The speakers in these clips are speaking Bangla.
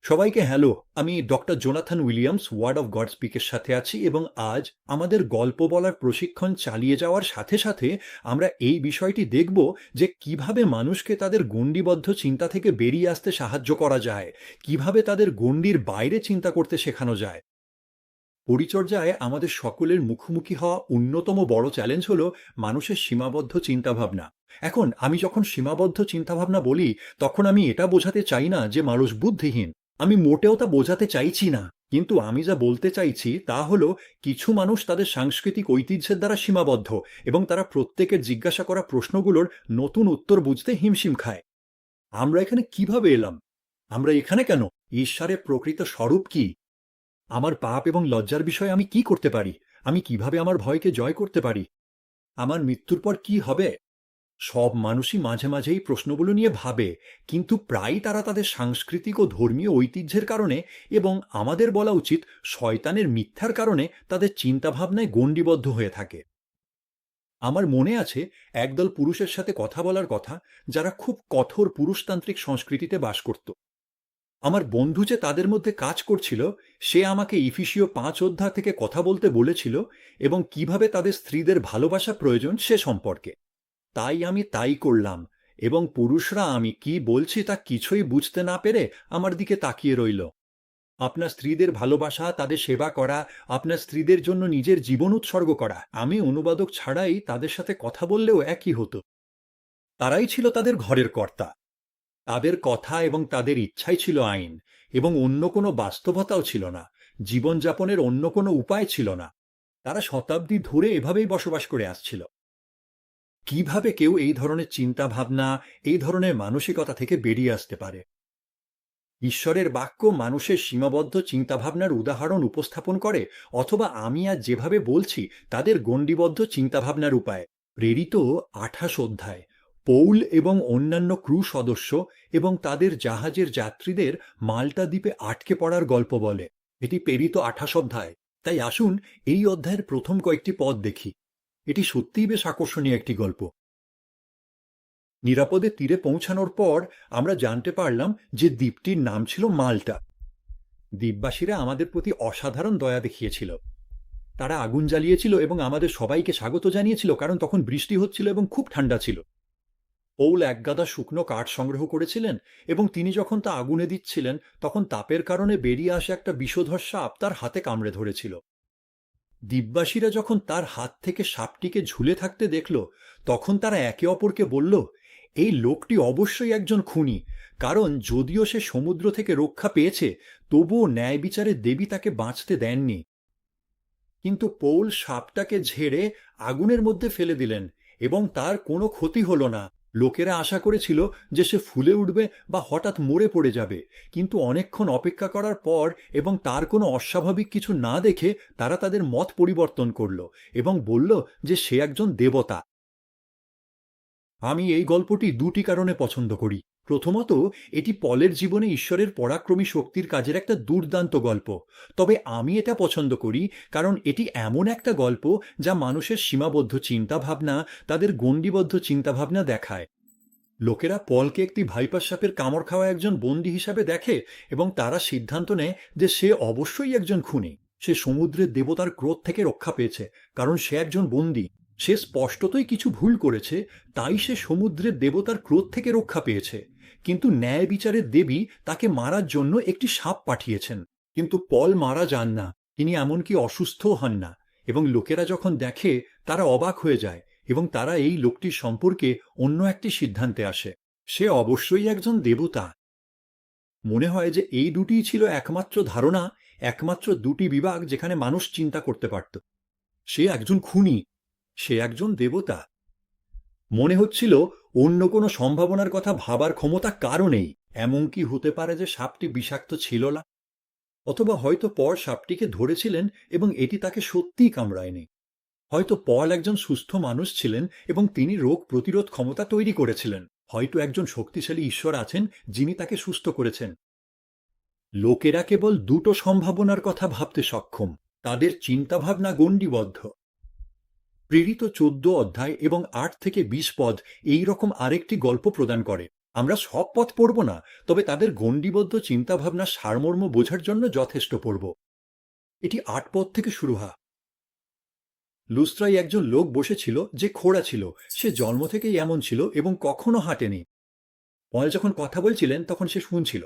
সবাইকে হ্যালো। আমি doctor Jonathan Williams Word of God স্পিকের সাথে আছি এবং আজ আমাদের গল্প বলার প্রশিক্ষণ চালিয়ে যাওয়ার সাথে সাথে আমরা এই বিষয়টি দেখব যে কিভাবে মানুষকে তাদের গণ্ডিবদ্ধ চিন্তা থেকে বেরিয়ে আসতে সাহায্য করা যায়, কিভাবে তাদের গণ্ডির বাইরে চিন্তা করতে শেখানো যায়। পরিচর্যায় আমাদের সকলের মুখোমুখি হওয়া অন্যতম বড় চ্যালেঞ্জ হলো মানুষের সীমাবদ্ধ চিন্তাভাবনা। এখন আমি যখন সীমাবদ্ধ চিন্তাভাবনা বলি, তখন আমি এটা বোঝাতে চাই না যে মানুষ বুদ্ধিহীন। আমি মোটেও তা বোঝাতে চাইছি না। কিন্তু আমি যা বলতে চাইছি তা হলো, কিছু মানুষ তাদের সাংস্কৃতিক ঐতিহ্যের দ্বারা সীমাবদ্ধ এবং তারা প্রত্যেকের জিজ্ঞাসা করা প্রশ্নগুলোর নতুন উত্তর বুঝতে হিমশিম খায়। আমরা এখানে কিভাবে এলাম? আমরা এখানে কেন? ঈশ্বরের প্রকৃত স্বরূপ কি? আমার পাপ এবং লজ্জার বিষয়ে আমি কি করতে পারি? আমি কিভাবে আমার ভয়কে জয় করতে পারি? আমার মৃত্যুর পর কি হবে? সব মানুষই মাঝে মাঝে এই প্রশ্নগুলো নিয়ে ভাবে, কিন্তু প্রায়ই তারা তাদের সাংস্কৃতিক ও ধর্মীয় ঐতিহ্যের কারণে এবং আমাদের বলা উচিত শয়তানের মিথ্যার কারণে তাদের চিন্তাভাবনায় গণ্ডিবদ্ধ হয়ে থাকে। আমার মনে আছে একদল পুরুষের সাথে কথা বলার কথা, যারা খুব কঠোর পুরুষতান্ত্রিক সংস্কৃতিতে বাস করত। আমার বন্ধু যে তাদের মধ্যে কাজ করছিল, সে আমাকে ইফিসীয় 5 অধ্যায় থেকে কথা বলতে বলেছিল এবং কিভাবে তাদের স্ত্রীদের ভালোবাসা প্রয়োজন সে সম্পর্কে। তাই আমি তাই করলাম এবং পুরুষরা আমি কি বলছি তা কিছুই বুঝতে না পেরে আমার দিকে তাকিয়ে রইল। আপনার স্ত্রীদের ভালোবাসা, তাদের সেবা করা, আপনার স্ত্রীদের জন্য নিজের জীবন উৎসর্গ করা, আমি অনুবাদক ছাড়াই তাদের সাথে কথা বললেও একই হতো। তারাই ছিল তাদের ঘরের কর্তা। তাদের কথা এবং তাদের ইচ্ছাই ছিল আইন, এবং অন্য কোনো বাস্তবতাও ছিল না। জীবনযাপনের অন্য কোনো উপায় ছিল না। তারা শতাব্দী ধরে এভাবেই বসবাস করে আসছিল। কিভাবে কেউ এই ধরনের চিন্তা ভাবনা, এই ধরনের মানসিকতা থেকে বেরিয়ে আসতে পারে? ঈশ্বরের বাক্য মানুষের সীমাবদ্ধ চিন্তাভাবনার উদাহরণ উপস্থাপন করে, অথবা আমি আজ যেভাবে বলছি তাদের গণ্ডিবদ্ধ চিন্তাভাবনার উপায়। প্রেরিত 28 অধ্যায় পৌল এবং অন্যান্য ক্রু সদস্য এবং তাদের জাহাজের যাত্রীদের মাল্টা দ্বীপে আটকে পড়ার গল্প বলে। এটি প্রেরিত 28 অধ্যায়। তাই আসুন এই অধ্যায়ের প্রথম কয়েকটি পদ দেখি। এটি সত্যিই বেশ আকর্ষণীয় একটি গল্প। নিরাপদে তীরে পৌঁছানোর পর আমরা জানতে পারলাম যে দ্বীপটির নাম ছিল মাল্টা। দ্বীপবাসীরা আমাদের প্রতি অসাধারণ দয়া দেখিয়েছিল। তারা আগুন জ্বালিয়েছিল এবং আমাদের সবাইকে স্বাগত জানিয়েছিল, কারণ তখন বৃষ্টি হচ্ছিল এবং খুব ঠান্ডা ছিল। পৌল এক গাদা শুকনো কাঠ সংগ্রহ করেছিলেন এবং তিনি যখন তা আগুনে দিচ্ছিলেন, তখন তাপের কারণে বেরিয়ে আসা একটা বিষধর সাপ তার হাতে কামড়ে ধরেছিল। দ্বীপবাসীরা যখন তার হাত থেকে সাপটিকে ঝুলে থাকতে দেখল, তখন তারা একে অপরকে বলল, এই লোকটি অবশ্যই একজন খুনি, কারণ যদিও সে সমুদ্র থেকে রক্ষা পেয়েছে, তবুও ন্যায় বিচারের দেবী তাকে বাঁচতে দেননি। কিন্তু পৌল সাপটাকে ঝেড়ে আগুনের মধ্যে ফেলে দিলেন এবং তার কোনো ক্ষতি হলো না। লোকেরা আশা করেছিল যে সে ফুলে উঠবে বা হঠাৎ মরে পড়ে যাবে, কিন্তু অনেকক্ষণ অপেক্ষা করার পর এবং তার কোনো অস্বাভাবিক কিছু না দেখে তারা তাদের মত পরিবর্তন করল এবং বলল যে সে একজন দেবতা। আমি এই গল্পটি দুটি কারণে পছন্দ করি। প্রথমত, এটি পলের জীবনে ঈশ্বরের পরাক্রমী শক্তির কাজের একটা দুর্দান্ত গল্প। তবে আমি এটা পছন্দ করি কারণ এটি এমন একটা গল্প যা মানুষের সীমাবদ্ধ চিন্তাভাবনা, তাদের গণ্ডিবদ্ধ চিন্তাভাবনা দেখায়। লোকেরা পলকে একটি ভাইপার সাপের কামড় খাওয়া একজন বন্দী হিসাবে দেখে এবং তারা সিদ্ধান্ত নেয় যে সে অবশ্যই একজন খুনি। সে সমুদ্রের দেবতার ক্রোধ থেকে রক্ষা পেয়েছে, কারণ সে একজন বন্দী। সে স্পষ্টতই কিছু ভুল করেছে, তাই সে সমুদ্রের দেবতার ক্রোধ থেকে রক্ষা পেয়েছে। কিন্তু ন্যায় বিচারের দেবী তাকে মারার জন্য একটি সাপ পাঠিয়েছেন। কিন্তু পল মারা যান না, তিনি এমনকি অসুস্থও হন না। এবং লোকেরা যখন দেখে, তারা অবাক হয়ে যায় এবং তারা এই লোকটির সম্পর্কে অন্য একটি সিদ্ধান্তে আসে। সে অবশ্যই একজন দেবতা। মনে হয় যে এই দুটিই ছিল একমাত্র ধারণা, একমাত্র দুটি বিভাগ যেখানে মানুষ চিন্তা করতে পারত। সে একজন খুনি, সে একজন দেবতা। মনে হচ্ছিল অন্য কোনো সম্ভাবনার কথা ভাবার ক্ষমতা কারও নেই। এমন কি হতে পারে যে সাপটি বিষাক্ত ছিল না? অথবা হয়তো পর সাপটিকে ধরেছিলেন এবং এটি তাকে সত্যিই কামড়ায়নি। হয়তো পল একজন সুস্থ মানুষ ছিলেন এবং তিনি রোগ প্রতিরোধ ক্ষমতা তৈরি করেছিলেন। হয়তো একজন শক্তিশালী ঈশ্বর আছেন যিনি তাকে সুস্থ করেছেন। লোকেরা কেবল দুটো সম্ভাবনার কথা ভাবতে সক্ষম। তাদের চিন্তাভাবনা গণ্ডিবদ্ধ। প্রেরিত 14 অধ্যায় এবং 8 থেকে 20 পদ এই রকম আরেকটি গল্প প্রদান করে। আমরা সব পথ পড়ব না, তবে তাদের গণ্ডিবদ্ধ চিন্তাভাবনা সারমর্ম বোঝার জন্য যথেষ্ট পড়ব। এটি ৮ পদ থেকে শুরু হয়। লুস্ত্রায় একজন লোক বসেছিল যে খোঁড়া ছিল। সে জন্ম থেকেই এমন ছিল এবং কখনো হাঁটেনি। পল যখন কথা বলছিলেন তখন সে শুনছিল।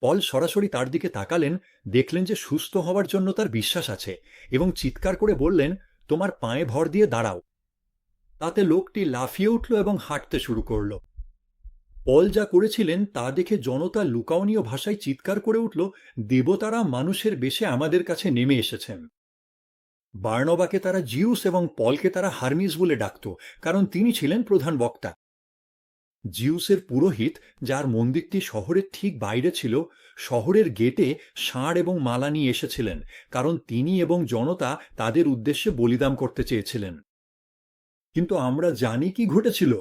পল সরাসরি তার দিকে তাকালেন, দেখলেন যে সুস্থ হওয়ার জন্য তার বিশ্বাস আছে এবং চিৎকার করে বললেন, তোমার পায়ে ভর দিয়ে দাঁড়াও। তাতে লোকটি লাফিয়ে উঠল এবং হাঁটতে শুরু করল। পল যা করেছিলেন তা দেখে জনতা লুকাওনীয় ভাষায় চিৎকার করে উঠল, দেবতারা মানুষের বেশে আমাদের কাছে নেমে এসেছেন। বার্নবাকে তারা জিউস এবং পলকে তারা হার্মিস বলে ডাকত, কারণ তিনি ছিলেন প্রধান বক্তা। জিউসের পুরোহিত, যার মন্দিরটি শহরের ঠিক বাইরে ছিল, শহরের গেটে ষাঁড় এবং মালা নিয়ে এসেছিলেন, কারণ তিনি এবং জনতা তাদের উদ্দেশ্যে বলিদান করতে চেয়েছিলেন। কিন্তু আমরা জানি কি ঘটেছিল।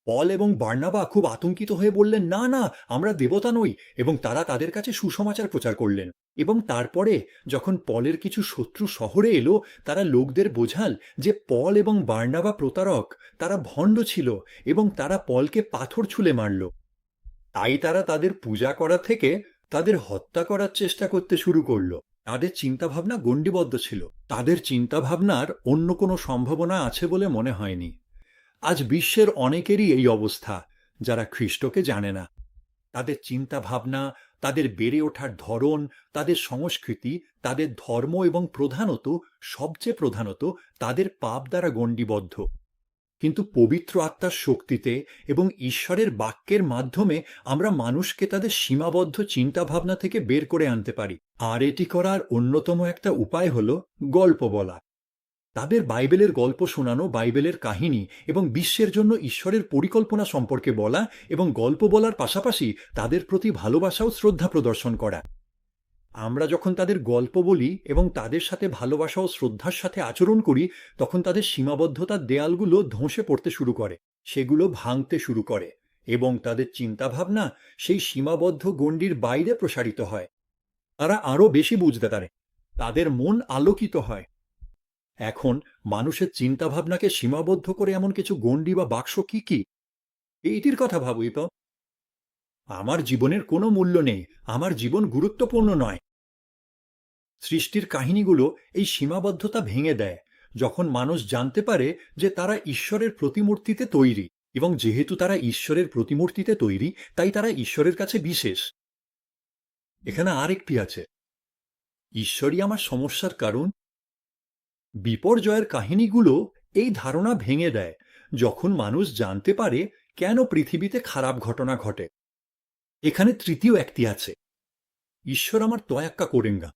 পল এবং বার্নাবা খুব আতঙ্কিত হয়ে বললেন, না না, আমরা দেবতা নই, এবং তারা তাদের কাছে সুসমাচার প্রচার করলেন। এবং তারপরে যখন পলের কিছু শত্রু শহরে এলো, তারা লোকদের বোঝাল যে পল এবং বার্নাবা প্রতারক, তারা ভণ্ড ছিল এবং তারা পলকে পাথর ছুঁলে মারল। তাই তারা তাদের পূজা করা থেকে তাদের হত্যা করার চেষ্টা করতে শুরু করলো। তাদের চিন্তাভাবনা গণ্ডিবদ্ধ ছিল। তাদের চিন্তাভাবনার অন্য কোনো সম্ভাবনা আছে বলে মনে হয়নি। আজ বিশ্বের অনেকেরই এই অবস্থা, যারা খ্রিস্টকে জানে না। তাদের চিন্তাভাবনা, তাদের বেড়ে ওঠার ধরন, তাদের সংস্কৃতি, তাদের ধর্ম এবং সবচেয়ে প্রধানত তাদের পাপ দ্বারা গণ্ডিবদ্ধ। কিন্তু পবিত্র আত্মার শক্তিতে এবং ঈশ্বরের বাক্যের মাধ্যমে আমরা মানুষকে তাদের সীমাবদ্ধ চিন্তাভাবনা থেকে বের করে আনতে পারি। আর এটি করার অন্যতম একটা উপায় হল গল্প বলা। তাদের বাইবেলের গল্প শোনানো, বাইবেলের কাহিনী এবং বিশ্বের জন্য ঈশ্বরের পরিকল্পনা সম্পর্কে বলা, এবং গল্প বলার পাশাপাশি তাদের প্রতি ভালোবাসা ও শ্রদ্ধা প্রদর্শন করা। আমরা যখন তাদের গল্প বলি এবং তাদের সাথে ভালোবাসা ও শ্রদ্ধার সাথে আচরণ করি, তখন তাদের সীমাবদ্ধতার দেয়ালগুলো ধসে পড়তে শুরু করে, সেগুলো ভাঙতে শুরু করে, এবং তাদের চিন্তাভাবনা সেই সীমাবদ্ধ গণ্ডির বাইরে প্রসারিত হয়। তারা আরও বেশি বুঝতে পারে, তাদের মন আলোকিত হয়। এখন মানুষের চিন্তাভাবনাকে সীমাবদ্ধ করে এমন কিছু গণ্ডি বা বাক্স কি কি? এইটির কথা ভাবই তো। আমার জীবনের কোনো মূল্য নেই, আমার জীবন গুরুত্বপূর্ণ নয়। সৃষ্টির কাহিনীগুলো এই সীমাবদ্ধতা ভেঙে দেয়, যখন মানুষ জানতে পারে যে তারা ঈশ্বরের প্রতিমূর্তিতে তৈরি, এবং যেহেতু তারা ঈশ্বরের প্রতিমূর্তিতে তৈরি, তাই তারা ঈশ্বরের কাছে বিশেষ। এখানে আরেকটি আছে, ঈশ্বরই আমার সমস্যার কারণ। বিপর্যয়ের কাহিনীগুলো এই ধারণা ভেঙে দেয়, যখন মানুষ জানতে পারে কেন পৃথিবীতে খারাপ ঘটনা ঘটে। এখানে তৃতীয় একটি আছে, ঈশ্বর আমার তোয়াক্কা করেঙ্গা।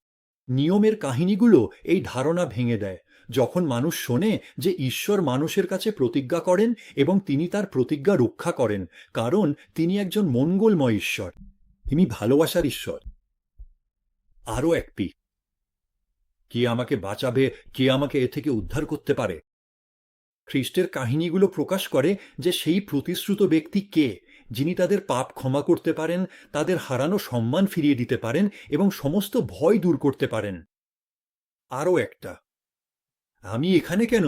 নিয়মের কাহিনীগুলো এই ধারণা ভেঙে দেয়, যখন মানুষ শোনে যে ঈশ্বর মানুষের কাছে প্রতিজ্ঞা করেন এবং তিনি তার প্রতিজ্ঞা রক্ষা করেন, কারণ তিনি একজন মঙ্গলময় ঈশ্বর, তিনি ভালোবাসার ঈশ্বর। আরও একটি, কে আমাকে বাঁচাবে, কে আমাকে এ থেকে উদ্ধার করতে পারে? খ্রিস্টের কাহিনীগুলো প্রকাশ করে যে সেই প্রতিশ্রুত ব্যক্তি কে, যিনি তাদের পাপ ক্ষমা করতে পারেন, তাদের হারানো সম্মান ফিরিয়ে দিতে পারেন এবং সমস্ত ভয় দূর করতে পারেন। আরও একটা, আমি এখানে কেন?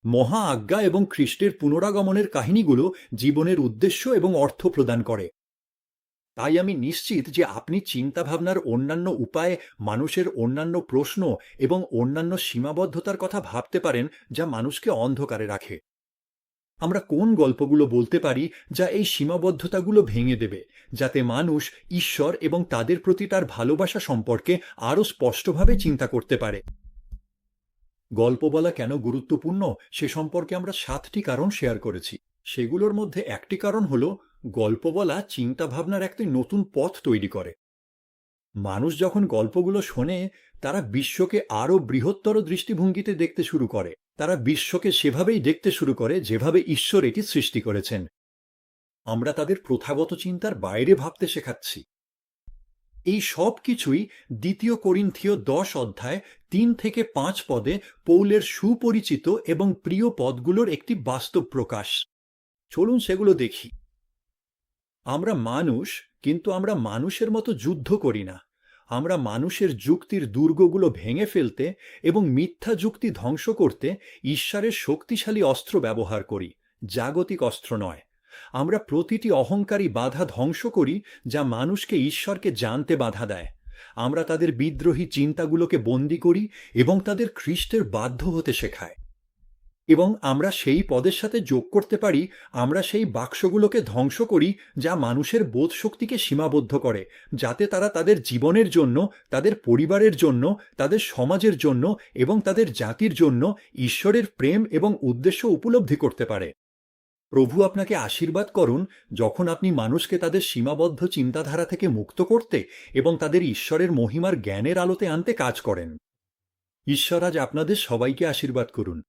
মহা আজ্ঞা এবং খ্রিস্টের পুনরাগমনের কাহিনীগুলো জীবনের উদ্দেশ্য এবং অর্থ প্রদান করে। তাই আমি নিশ্চিত যে আপনি চিন্তাভাবনার অন্যান্য উপায়ে মানুষের অন্যান্য প্রশ্ন এবং অন্যান্য সীমাবদ্ধতার কথা ভাবতে পারেন, যা মানুষকে অন্ধকারে রাখে। আমরা কোন গল্পগুলো বলতে পারি যা এই সীমাবদ্ধতাগুলো ভেঙে দেবে, যাতে মানুষ ঈশ্বর এবং তাদের প্রতি তার ভালোবাসা সম্পর্কে আরও স্পষ্টভাবে চিন্তা করতে পারে? গল্প বলা কেন গুরুত্বপূর্ণ সে সম্পর্কে আমরা 7টি কারণ শেয়ার করেছি। সেগুলোর মধ্যে একটি কারণ হলো, গল্প বলা চিন্তাভাবনার একটি নতুন পথ তৈরি করে। মানুষ যখন গল্পগুলো শোনে, তারা বিশ্বকে আরও বৃহত্তর দৃষ্টিভঙ্গিতে দেখতে শুরু করে। তারা বিশ্বকে সেভাবেই দেখতে শুরু করে যেভাবে ঈশ্বর এটি সৃষ্টি করেছেন। আমরা তাদের প্রথাগত চিন্তার বাইরে ভাবতে শেখাচ্ছি। এই সব কিছুই 2 করিন্থীয় 10 অধ্যায় 3 থেকে 5 পদে পৌলের সুপরিচিত এবং প্রিয় পদগুলোর একটি বাস্তব প্রকাশ। চলুন সেগুলো দেখি। আমরা মানুষ, কিন্তু আমরা মানুষের মতো যুদ্ধ করি না। আমরা মানুষের যুক্তির দুর্গগুলো ভেঙে ফেলতে এবং মিথ্যা যুক্তি ধ্বংস করতে ঈশ্বরের শক্তিশালী অস্ত্র ব্যবহার করি, জাগতিক অস্ত্র নয়। আমরা প্রতিটি অহংকারী বাধা ধ্বংস করি যা মানুষকে ঈশ্বরকে জানতে বাধা দেয়। আমরা তাদের বিদ্রোহী চিন্তাগুলোকে বন্দী করি এবং তাদের খ্রিস্টের বাধ্য হতে শেখায়। এবং আমরা সেই পদের সাথে যোগ করতে পারি, আমরা সেই বাক্সগুলোকে ধ্বংস করি যা মানুষের বোধ শক্তিকে সীমাবদ্ধ করে, যাতে তারা তাদের জীবনের জন্য, তাদের পরিবারের জন্য, তাদের সমাজের জন্য এবং তাদের জাতির জন্য ঈশ্বরের প্রেম এবং উদ্দেশ্য উপলব্ধি করতে পারে। প্রভু আপনাকে আশীর্বাদ করুন যখন আপনি মানুষকে তাদের সীমাবদ্ধ চিন্তাধারা থেকে মুক্ত করতে এবং তাদের ঈশ্বরের মহিমার জ্ঞানের আলোতে আনতে কাজ করেন। ঈশ্বর আজ আপনাদের সবাইকে আশীর্বাদ করুন।